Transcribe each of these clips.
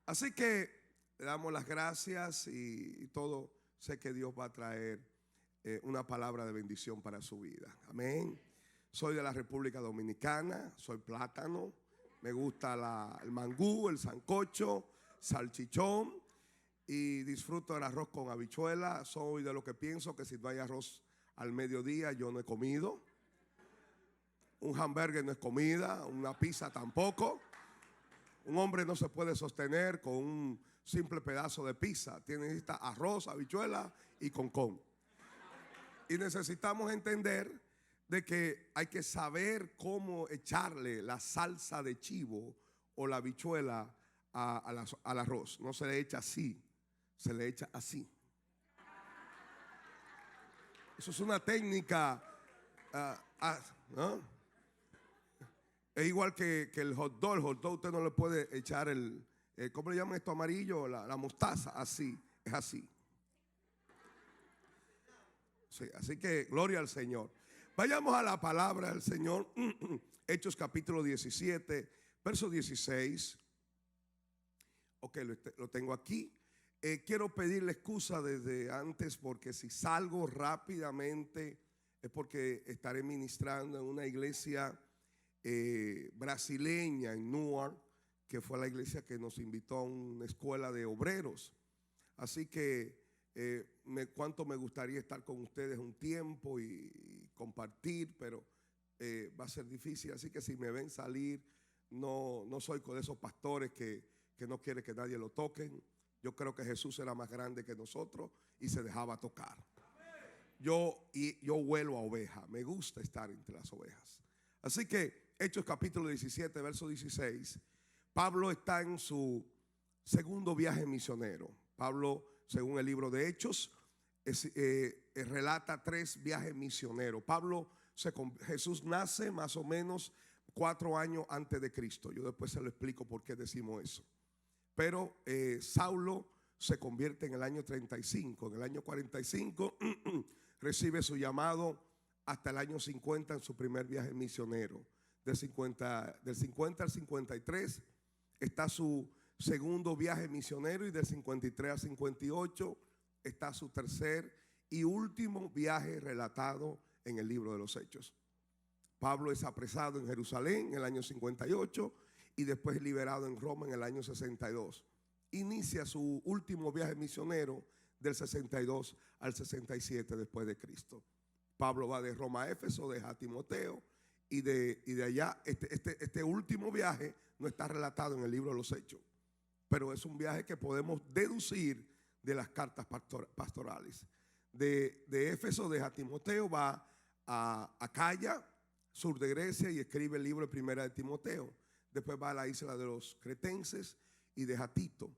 Así que le damos las gracias y todo. Sé que Dios va a traer una palabra de bendición para su vida. Amén. Soy de la República Dominicana, soy plátano, me gusta el mangú, el sancocho, salchichón y disfruto del arroz con habichuela. Soy de los que pienso que si no hay arroz al mediodía yo no he comido. Un hamburger no es comida, una pizza tampoco. Un hombre no se puede sostener con un simple pedazo de pizza. Necesita arroz, habichuela y concón. Y necesitamos entender de que hay que saber cómo echarle la salsa de chivo o la habichuela al arroz. No se le echa así, se le echa así. Eso es una técnica, ¿no? Es igual que el hot dog. El hot dog usted no le puede echar ¿cómo le llaman esto amarillo? La mostaza, así, es así. Sí, así que gloria al Señor. Vayamos a la palabra del Señor. Hechos capítulo 17, verso 16. Ok, lo tengo aquí. Quiero pedirle excusa desde antes porque si salgo rápidamente es porque estaré ministrando en una iglesia brasileña en Newark, que fue la iglesia que nos invitó a una escuela de obreros. Así que cuánto me gustaría estar con ustedes un tiempo y compartir, pero va a ser difícil. Así que si me ven salir, no soy con esos pastores que no quiere que nadie lo toquen. Yo creo que Jesús era más grande que nosotros y se dejaba tocar. Yo huelo a oveja, me gusta estar entre las ovejas. Así que Hechos capítulo 17, verso 16. Pablo está en su segundo viaje misionero. Pablo, según el libro de Hechos, relata 3 viajes misioneros. Jesús nace más o menos 4 años antes de Cristo. Yo después se lo explico por qué decimos eso. Pero Saulo se convierte en el año 35. En el año 45 recibe su llamado hasta el año 50 en su primer viaje misionero. Del 50 al 53 está su segundo viaje misionero y del 53 al 58 está su tercer y último viaje relatado en el libro de los Hechos. Pablo es apresado en Jerusalén en el año 58 y después liberado en Roma en el año 62. Inicia su último viaje misionero del 62 al 67 después de Cristo. Pablo va de Roma a Éfeso, deja a Timoteo y de allá este último viaje no está relatado en el libro de los Hechos, pero es un viaje que podemos deducir de las cartas pastorales. De Éfeso deja a Timoteo, va a Acaya, sur de Grecia, y escribe el libro de Primera de Timoteo. Después va a la isla de los cretenses y deja a Tito.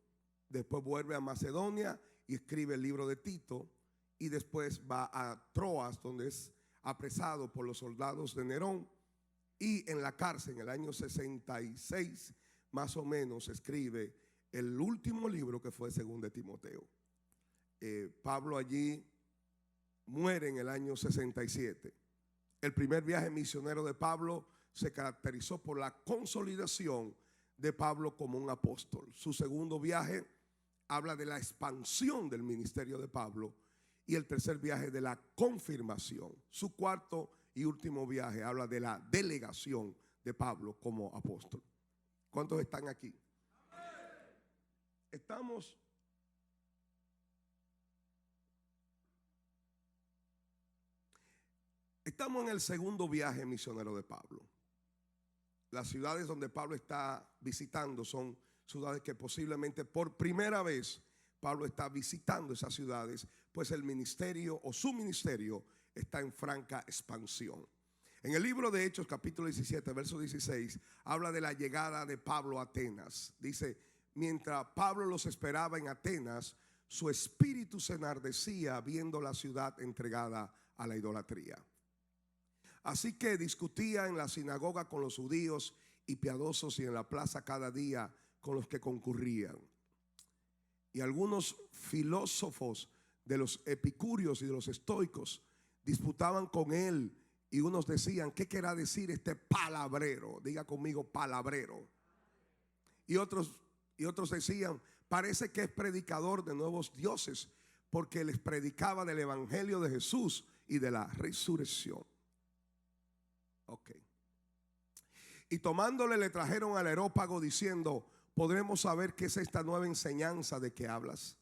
Después vuelve a Macedonia y escribe el libro de Tito. Y después va a Troas, donde es apresado por los soldados de Nerón. Y en la cárcel, en el año 66, más o menos, escribe el último libro que fue Según de Timoteo. Pablo allí muere en el año 67. El primer viaje misionero de Pablo se caracterizó por la consolidación de Pablo como un apóstol. Su segundo viaje habla de la expansión del ministerio de Pablo y el tercer viaje de la confirmación. Su cuarto y último viaje habla de la delegación de Pablo como apóstol. ¿Cuántos están aquí? Estamos en el segundo viaje misionero de Pablo. Las ciudades donde Pablo está visitando son ciudades que posiblemente por primera vez Pablo está visitando esas ciudades, pues el ministerio o su ministerio está en franca expansión. En el libro de Hechos capítulo 17 verso 16 habla de la llegada de Pablo a Atenas. Dice: mientras Pablo los esperaba en Atenas, su espíritu se enardecía viendo la ciudad entregada a la idolatría. Así que discutía en la sinagoga con los judíos y piadosos y en la plaza cada día con los que concurrían. Y algunos filósofos de los epicúreos y de los estoicos disputaban con él y unos decían: ¿qué querrá decir este palabrero? Diga conmigo, palabrero. Y otros Y otros decían, parece que es predicador de nuevos dioses, porque les predicaba del evangelio de Jesús y de la resurrección. Ok. Y tomándole le trajeron al Areópago diciendo, ¿podremos saber qué es esta nueva enseñanza de que hablas?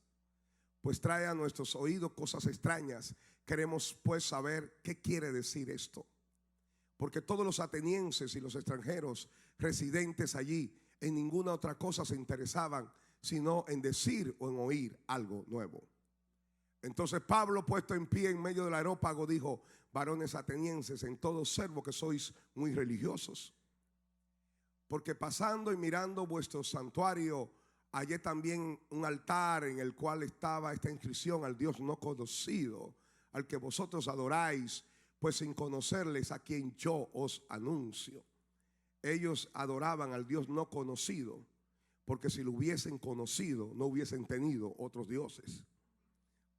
Pues trae a nuestros oídos cosas extrañas. Queremos pues saber qué quiere decir esto. Porque todos los atenienses y los extranjeros residentes allí en ninguna otra cosa se interesaban, sino en decir o en oír algo nuevo. Entonces Pablo, puesto en pie en medio del Areópago, dijo, varones atenienses, en todo observo que sois muy religiosos. Porque pasando y mirando vuestro santuario, hallé también un altar en el cual estaba esta inscripción: al Dios no conocido, al que vosotros adoráis, pues sin conocerles a quien yo os anuncio. Ellos adoraban al Dios no conocido, porque si lo hubiesen conocido, no hubiesen tenido otros dioses.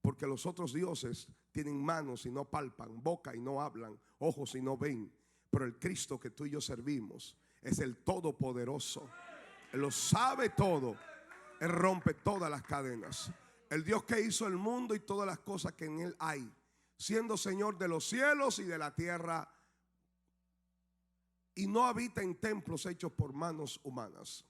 Porque los otros dioses tienen manos y no palpan, boca y no hablan, ojos y no ven. Pero el Cristo que tú y yo servimos es el Todopoderoso. Él lo sabe todo. Él rompe todas las cadenas. El Dios que hizo el mundo y todas las cosas que en él hay, siendo Señor de los cielos y de la tierra, y no habita en templos hechos por manos humanas.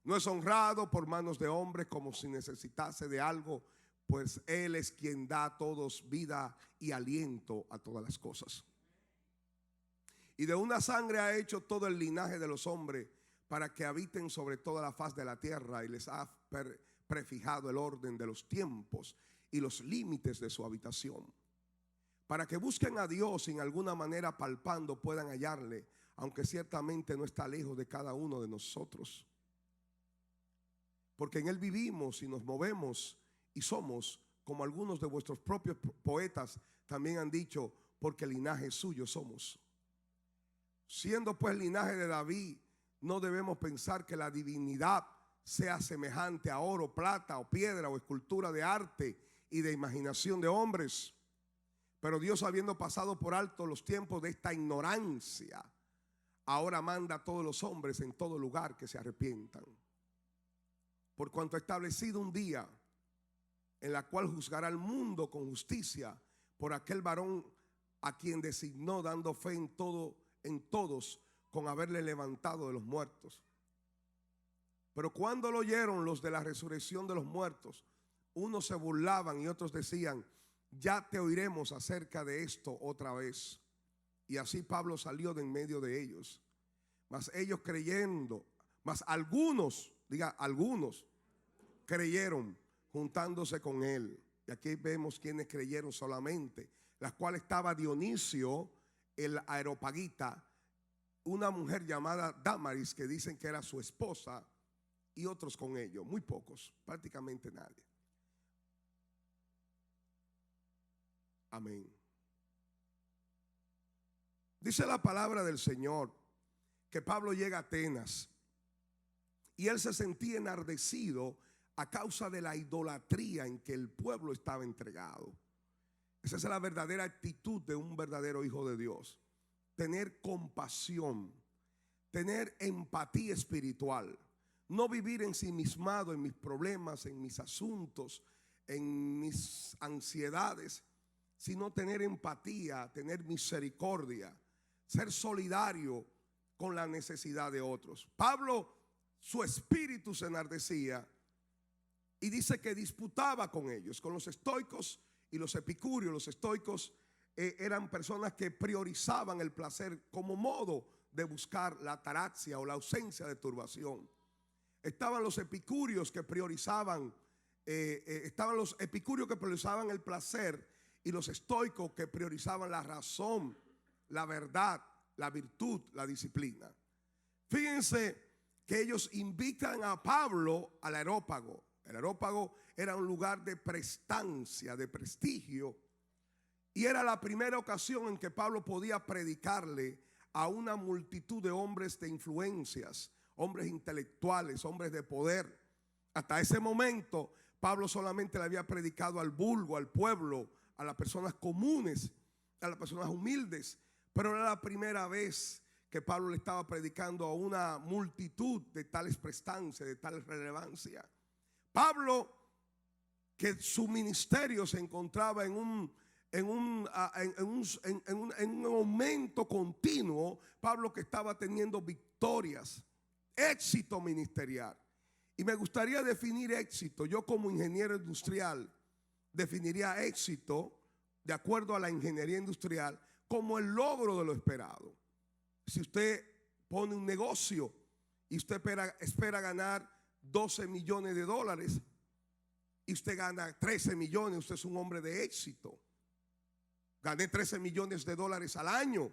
No es honrado por manos de hombres como si necesitase de algo, pues Él es quien da a todos vida y aliento a todas las cosas. Y de una sangre ha hecho todo el linaje de los hombres para que habiten sobre toda la faz de la tierra, y les ha prefijado el orden de los tiempos y los límites de su habitación, para que busquen a Dios y en alguna manera palpando puedan hallarle, aunque ciertamente no está lejos de cada uno de nosotros. Porque en Él vivimos y nos movemos y somos, como algunos de vuestros propios poetas también han dicho, porque linaje suyo somos. Siendo pues linaje de David, no debemos pensar que la divinidad sea semejante a oro, plata o piedra o escultura de arte y de imaginación de hombres. Pero Dios, habiendo pasado por alto los tiempos de esta ignorancia, ahora manda a todos los hombres en todo lugar que se arrepientan. Por cuanto ha establecido un día en la cual juzgará al mundo con justicia por aquel varón a quien designó, dando fe en todos, con haberle levantado de los muertos. Pero cuando lo oyeron los de la resurrección de los muertos, unos se burlaban y otros decían, ya te oiremos acerca de esto otra vez. Y así Pablo salió de en medio de ellos. Mas ellos creyendo, mas algunos creyeron juntándose con él. Y aquí vemos quienes creyeron solamente, las cuales estaba Dionisio, el areopagita, una mujer llamada Damaris, que dicen que era su esposa, y otros con ellos, muy pocos, prácticamente nadie. Amén. Dice la palabra del Señor que Pablo llega a Atenas y él se sentía enardecido a causa de la idolatría en que el pueblo estaba entregado. Esa es la verdadera actitud de un verdadero hijo de Dios: tener compasión, tener empatía espiritual, no vivir ensimismado en mis problemas, en mis asuntos, en mis ansiedades, sino tener empatía, tener misericordia, ser solidario con la necesidad de otros. Pablo, su espíritu se enardecía y dice que disputaba con ellos, con los estoicos y los epicúreos. Los estoicos eran personas que priorizaban el placer como modo de buscar la ataraxia o la ausencia de turbación. Estaban los epicúreos que priorizaban el placer, y los estoicos que priorizaban la razón, la verdad, la virtud, la disciplina. Fíjense que ellos invitan a Pablo al Areópago. El Areópago era un lugar de prestancia, de prestigio, y era la primera ocasión en que Pablo podía predicarle a una multitud de hombres de influencias, hombres intelectuales, hombres de poder. Hasta ese momento Pablo solamente le había predicado al vulgo, al pueblo, a las personas comunes, a las personas humildes. Pero era la primera vez que Pablo le estaba predicando a una multitud de tales prestancias, de tal relevancia. Pablo, que su ministerio se encontraba en un aumento continuo, Pablo que estaba teniendo victorias, éxito ministerial. Y me gustaría definir éxito. Yo como ingeniero industrial definiría éxito, de acuerdo a la ingeniería industrial, como el logro de lo esperado. Si usted pone un negocio y usted espera ganar 12 millones de dólares y usted gana 13 millones, usted es un hombre de éxito. Gané 13 millones de dólares al año,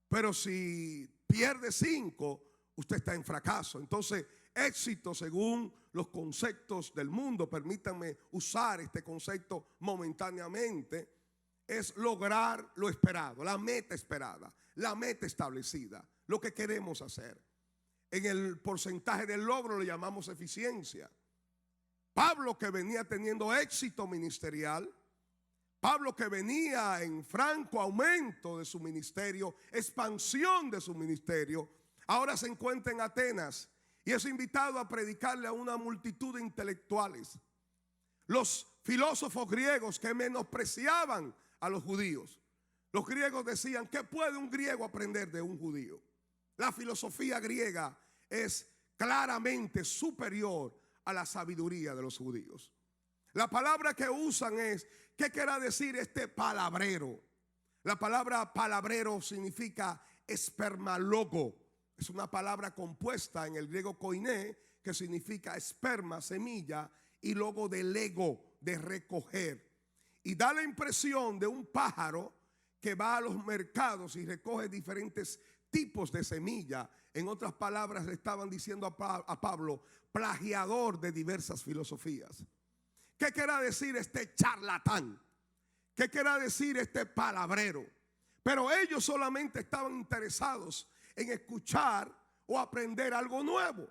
pero si pierde 5, usted está en fracaso. Entonces, éxito según los conceptos del mundo, permítanme usar este concepto momentáneamente, es lograr lo esperado, la meta esperada, la meta establecida, lo que queremos hacer. En el porcentaje del logro le llamamos eficiencia. Pablo, que venía teniendo éxito ministerial, Pablo, que venía en franco aumento de su ministerio, expansión de su ministerio, ahora se encuentra en Atenas y es invitado a predicarle a una multitud de intelectuales. Los filósofos griegos que menospreciaban a los judíos. Los griegos decían, ¿qué puede un griego aprender de un judío? La filosofía griega es claramente superior a la sabiduría de los judíos. La palabra que usan es, ¿qué quiere decir este palabrero? La palabra palabrero significa espermalogo. Es una palabra compuesta en el griego koiné, que significa esperma, semilla, y logo de lego, de recoger. Y da la impresión de un pájaro que va a los mercados y recoge diferentes tipos de semilla. En otras palabras, le estaban diciendo a Pablo, plagiador de diversas filosofías. ¿Qué quiere decir este charlatán? ¿Qué quiere decir este palabrero? Pero ellos solamente estaban interesados en escuchar o aprender algo nuevo.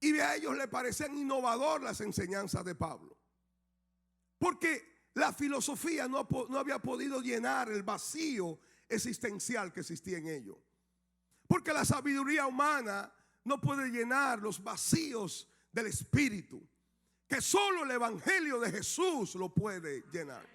Y a ellos les parecían innovador las enseñanzas de Pablo. Porque la filosofía no había podido llenar el vacío existencial que existía en ellos. Porque la sabiduría humana no puede llenar los vacíos del espíritu, que solo el evangelio de Jesús lo puede llenar.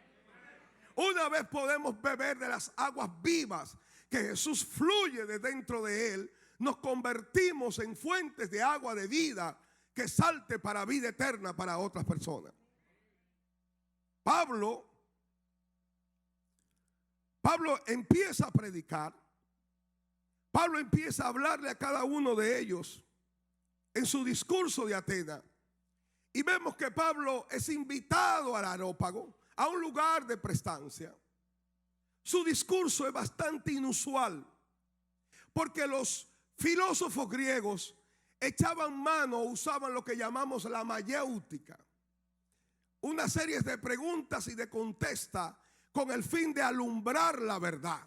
Una vez podemos beber de las aguas vivas que Jesús fluye de dentro de él, nos convertimos en fuentes de agua de vida que salte para vida eterna para otras personas. Pablo empieza a predicar. Pablo empieza a hablarle a cada uno de ellos en su discurso de Atenas. Y vemos que Pablo es invitado al Areópago, a un lugar de prestancia. Su discurso es bastante inusual, porque los filósofos griegos echaban mano, usaban lo que llamamos la mayéutica, una serie de preguntas y de contestas con el fin de alumbrar la verdad.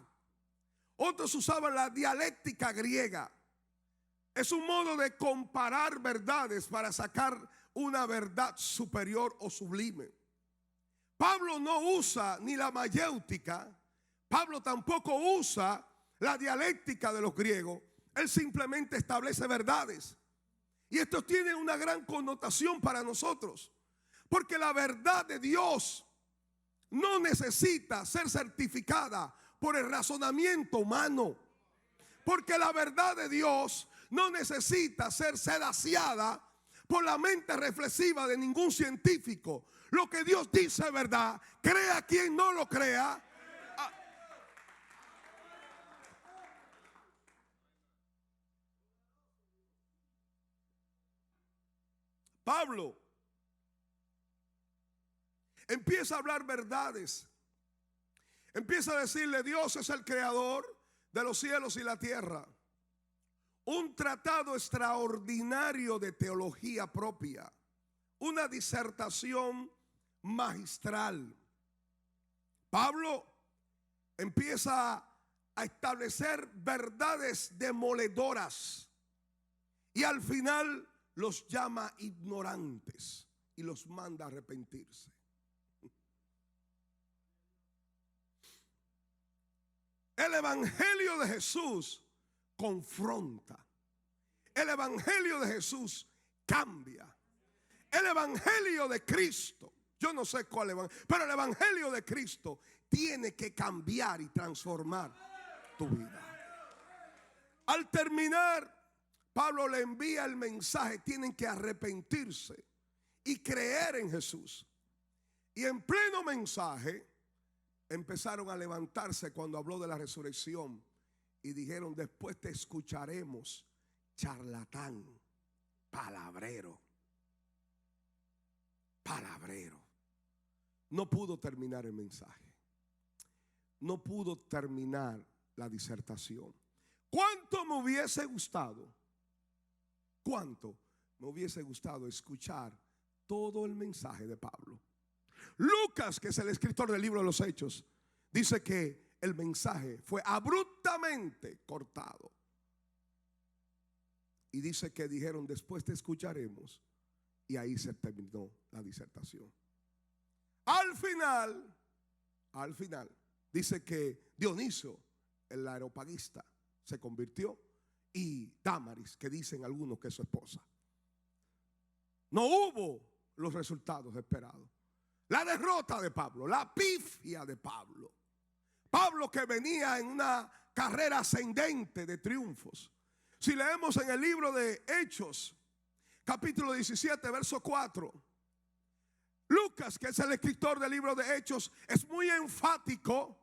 Otros usaban la dialéctica griega. Es un modo de comparar verdades para sacar una verdad superior o sublime. Pablo no usa ni la mayéutica, Pablo tampoco usa la dialéctica de los griegos. Él simplemente establece verdades. Y esto tiene una gran connotación para nosotros, porque la verdad de Dios no necesita ser certificada por el razonamiento humano. Porque la verdad de Dios no necesita ser sedaciada por la mente reflexiva de ningún científico. Lo que Dios dice es verdad, crea quien no lo crea. Pablo empieza a hablar verdades. Empieza a decirle, Dios es el creador de los cielos y la tierra. Un tratado extraordinario de teología propia. Una disertación magistral. Pablo empieza a establecer verdades demoledoras y al final los llama ignorantes y los manda a arrepentirse. El evangelio de Jesús confronta. El evangelio de Jesús cambia. El evangelio de Cristo, yo no sé cuál evangelio, pero el evangelio de Cristo tiene que cambiar y transformar tu vida. Al terminar, Pablo le envía el mensaje: tienen que arrepentirse y creer en Jesús. Y en pleno mensaje empezaron a levantarse cuando habló de la resurrección y dijeron: después te escucharemos, charlatán, palabrero. Palabrero. No pudo terminar el mensaje. No pudo terminar la disertación. ¿Cuánto me hubiese gustado? ¿Cuánto me hubiese gustado escuchar todo el mensaje de Pablo? Lucas, que es el escritor del libro de los Hechos, dice que el mensaje fue abruptamente cortado. Y dice que dijeron: después te escucharemos. Y ahí se terminó la disertación. Al final, dice que Dionisio, el areopagista, se convirtió, y Dámaris, que dicen algunos que es su esposa. No hubo los resultados esperados. La derrota de Pablo, la pifia de Pablo. Pablo, que venía en una carrera ascendente de triunfos. Si leemos en el libro de Hechos, capítulo 17, verso 4. Lucas, que es el escritor del libro de Hechos, es muy enfático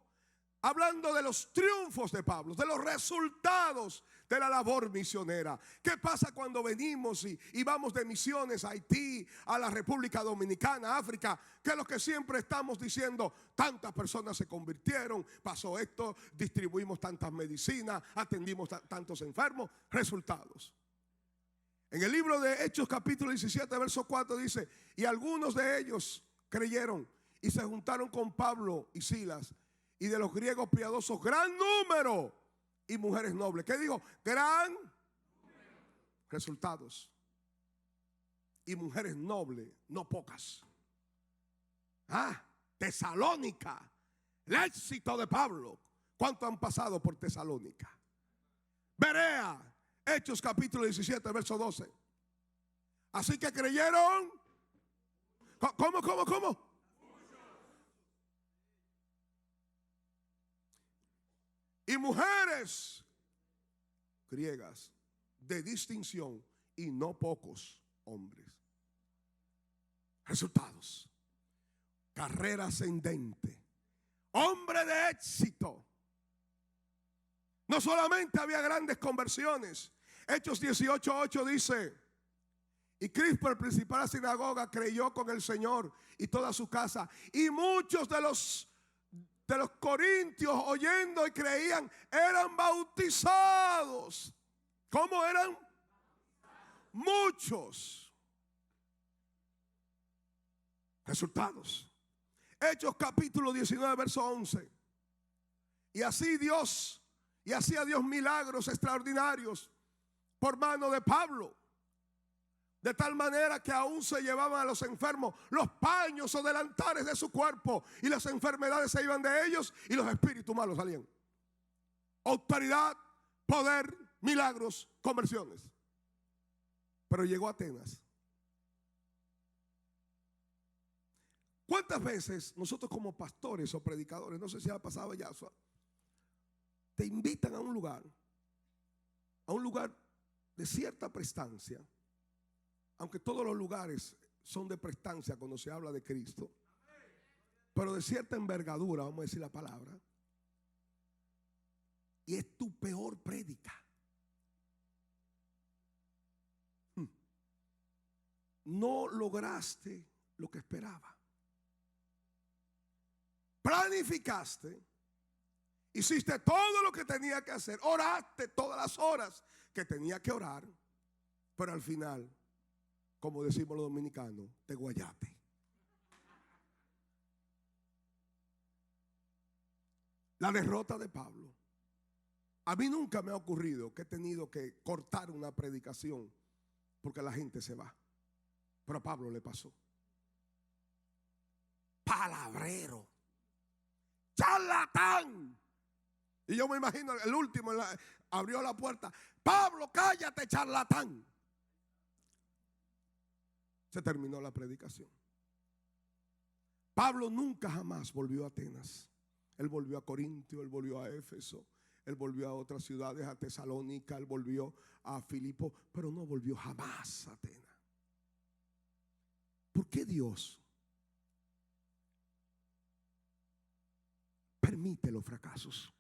hablando de los triunfos de Pablo, de los resultados de la labor misionera. ¿Qué pasa cuando venimos y vamos de misiones a Haití, a la República Dominicana, a África? Que es lo que siempre estamos diciendo: tantas personas se convirtieron, pasó esto, distribuimos tantas medicinas, atendimos tantos enfermos. Resultados. En el libro de Hechos capítulo 17 verso 4 dice: y algunos de ellos creyeron y se juntaron con Pablo y Silas, y de los griegos piadosos gran número, y mujeres nobles. ¿Qué digo? Gran resultados. Y mujeres nobles, no pocas. Tesalónica, el éxito de Pablo. ¿Cuánto han pasado por Tesalónica? Berea, Hechos capítulo 17 verso 12. Así que creyeron. ¿Cómo? Y mujeres griegas de distinción, y no pocos hombres. Resultados. Carrera ascendente. Hombre de éxito. No solamente había grandes conversiones. Hechos 18:8 dice: y Crispo, el principal de la sinagoga, creyó con el Señor y toda su casa. Y muchos de los corintios, oyendo y creían, eran bautizados. ¿Cómo eran? Muchos. Resultados. Hechos capítulo 19 verso 11. Y hacía Dios milagros extraordinarios por mano de Pablo, de tal manera que aún se llevaban a los enfermos los paños o delantares de su cuerpo, y las enfermedades se iban de ellos y los espíritus malos salían. Autoridad, poder, milagros, conversiones. Pero llegó a Atenas. ¿Cuántas veces nosotros como pastores o predicadores, no sé si ha pasado ya, te invitan a un lugar de cierta prestancia, aunque todos los lugares son de prestancia cuando se habla de Cristo, pero de cierta envergadura, vamos a decir la palabra, y es tu peor prédica? No lograste lo que esperaba. Planificaste, hiciste todo lo que tenía que hacer, oraste todas las horas que tenía que orar, pero al final, como decimos los dominicanos, te guayaste. La derrota de Pablo. A mí nunca me ha ocurrido que he tenido que cortar una predicación porque la gente se va, pero a Pablo le pasó. Palabrero, charlatán, Y yo me imagino el último abrió la puerta. Pablo, cállate, charlatán. Se terminó la predicación. Pablo nunca jamás volvió a Atenas. Él volvió a Corintio, él volvió a Éfeso, él volvió a otras ciudades, a Tesalónica, él volvió a Filipo, pero no volvió jamás a Atenas. ¿Por qué Dios permite los fracasos?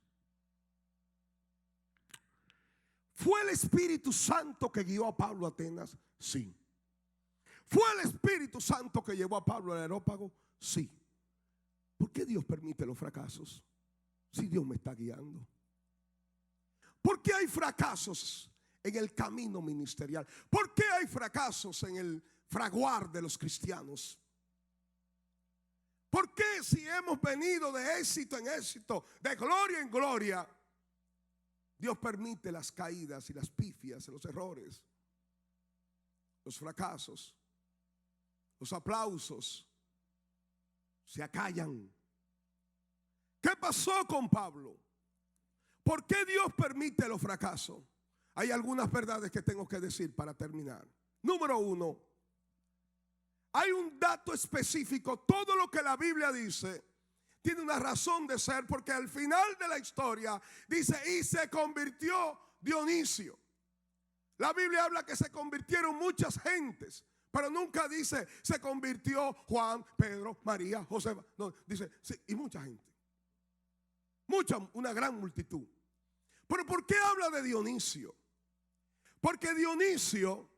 ¿Fue el Espíritu Santo que guió a Pablo a Atenas? Sí. ¿Fue el Espíritu Santo que llevó a Pablo al Areópago? Sí. ¿Por qué Dios permite los fracasos si Dios me está guiando? ¿Por qué hay fracasos en el camino ministerial? ¿Por qué hay fracasos en el fraguar de los cristianos? ¿Por qué si hemos venido de éxito en éxito, de gloria en gloria, Dios permite las caídas y las pifias, los errores, los fracasos, los aplausos? Se acallan. ¿Qué pasó con Pablo? ¿Por qué Dios permite los fracasos? Hay algunas verdades que tengo que decir para terminar. Número uno, hay un dato específico. Todo lo que la Biblia dice tiene una razón de ser, porque al final de la historia dice: y se convirtió Dionisio. La Biblia habla que se convirtieron muchas gentes, pero nunca dice se convirtió Juan, Pedro, María, José. No, dice sí, y mucha gente. Una gran multitud. Pero ¿por qué habla de Dionisio? Porque Dionisio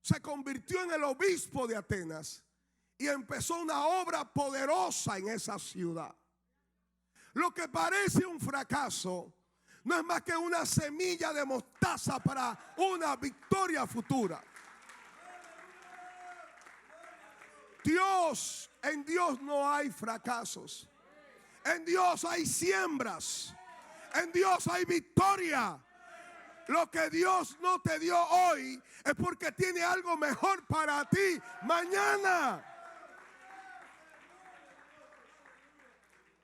se convirtió en el obispo de Atenas y empezó una obra poderosa en esa ciudad. Lo que parece un fracaso no es más que una semilla de mostaza para una victoria futura. En Dios no hay fracasos. En Dios hay siembras. En Dios hay victoria. Lo que Dios no te dio hoy es porque tiene algo mejor para ti mañana.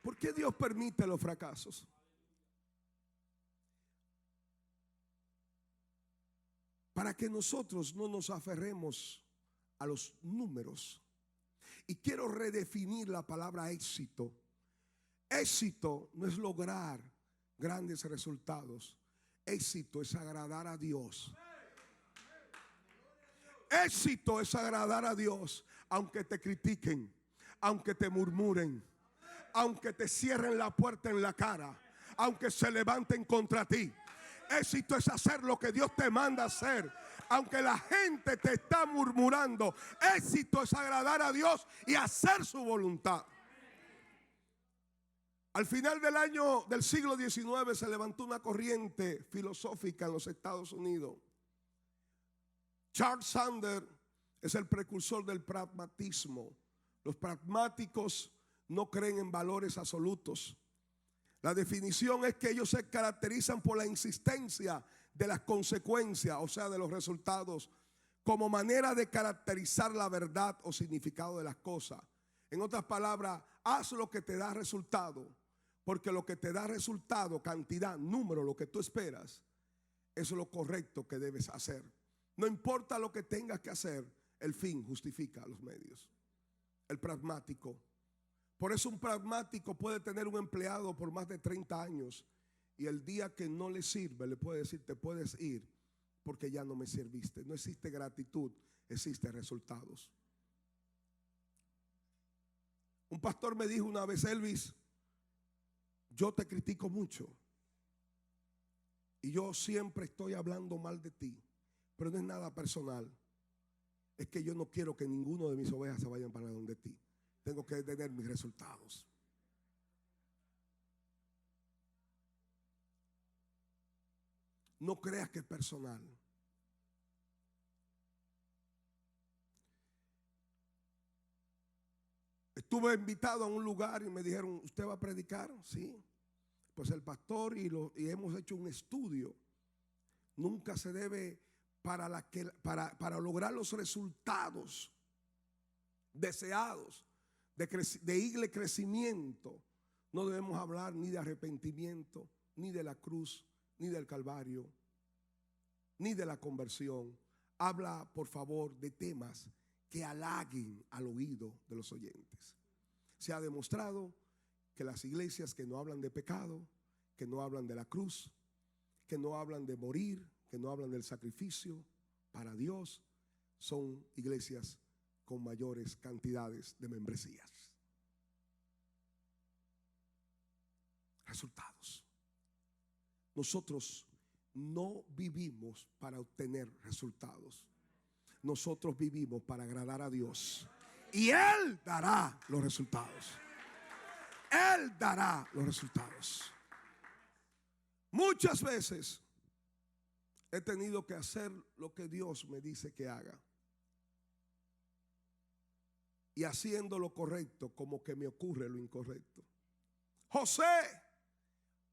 ¿Por qué Dios permite los fracasos? Para que nosotros no nos aferremos a los números. Y quiero redefinir la palabra éxito. Éxito no es lograr grandes resultados. Éxito es agradar a Dios. Éxito es agradar a Dios, aunque te critiquen, aunque te murmuren, aunque te cierren la puerta en la cara, aunque se levanten contra ti. Éxito es hacer lo que Dios te manda hacer, aunque la gente te está murmurando. Éxito es agradar a Dios y hacer su voluntad. Al final del siglo XIX se levantó una corriente filosófica en los Estados Unidos. Charles Sanders es el precursor del pragmatismo. Los pragmáticos no creen en valores absolutos. La definición es que ellos se caracterizan por la insistencia de las consecuencias, o sea, de los resultados, como manera de caracterizar la verdad o significado de las cosas. En otras palabras, haz lo que te da resultado, porque lo que te da resultado, cantidad, número, lo que tú esperas, es lo correcto que debes hacer. No importa lo que tengas que hacer, el fin justifica los medios. El pragmático. Por eso un pragmático puede tener un empleado por más de 30 años y el día que no le sirve le puede decir: te puedes ir porque ya no me serviste. No existe gratitud, existen resultados. Un pastor me dijo una vez: Elvis, yo te critico mucho y yo siempre estoy hablando mal de ti, pero no es nada personal. Es que yo no quiero que ninguno de mis ovejas se vayan para donde ti. Tengo que tener mis resultados. No creas que es personal. Estuve invitado a un lugar y me dijeron: ¿usted va a predicar? Sí. Pues el pastor y hemos hecho un estudio. Nunca se debe, para lograr los resultados deseados de crecimiento, no debemos hablar ni de arrepentimiento, ni de la cruz, ni del Calvario, ni de la conversión. Habla, por favor, de temas que halaguen al oído de los oyentes. Se ha demostrado que las iglesias que no hablan de pecado, que no hablan de la cruz, que no hablan de morir, que no hablan del sacrificio para Dios, son iglesias con mayores cantidades de membresías. Resultados. Nosotros no vivimos para obtener resultados. Nosotros vivimos para agradar a Dios. Y Él dará los resultados. Él dará los resultados. Muchas veces he tenido que hacer lo que Dios me dice que haga. Y haciendo lo correcto, como que me ocurre lo incorrecto. José,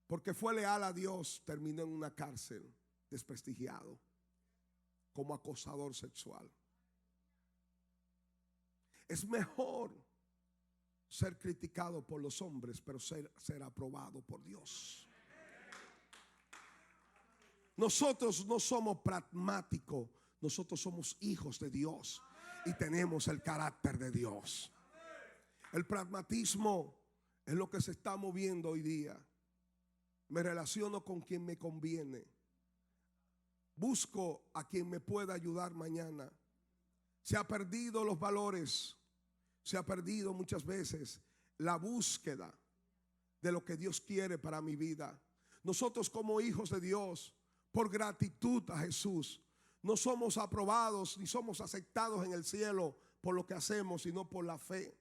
porque fue leal a Dios, terminó en una cárcel, desprestigiado, como acosador sexual. Es mejor ser criticado por los hombres, pero ser aprobado por Dios. Nosotros no somos pragmáticos, nosotros somos hijos de Dios y tenemos el carácter de Dios. El pragmatismo es lo que se está moviendo hoy día. Me relaciono con quien me conviene. Busco a quien me pueda ayudar mañana. Se ha perdido los valores. Se ha perdido muchas veces la búsqueda de lo que Dios quiere para mi vida. Nosotros como hijos de Dios, por gratitud a Jesús, no somos aprobados ni somos aceptados en el cielo por lo que hacemos, sino por la fe.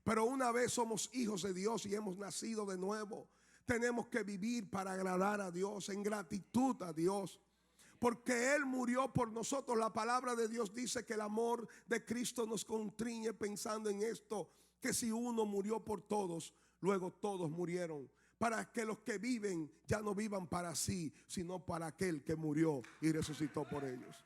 Pero una vez somos hijos de Dios y hemos nacido de nuevo, tenemos que vivir para agradar a Dios, en gratitud a Dios. Porque Él murió por nosotros. La palabra de Dios dice que el amor de Cristo nos constriñe pensando en esto, que si uno murió por todos, luego todos murieron. Para que los que viven ya no vivan para sí, sino para aquel que murió y resucitó por ellos.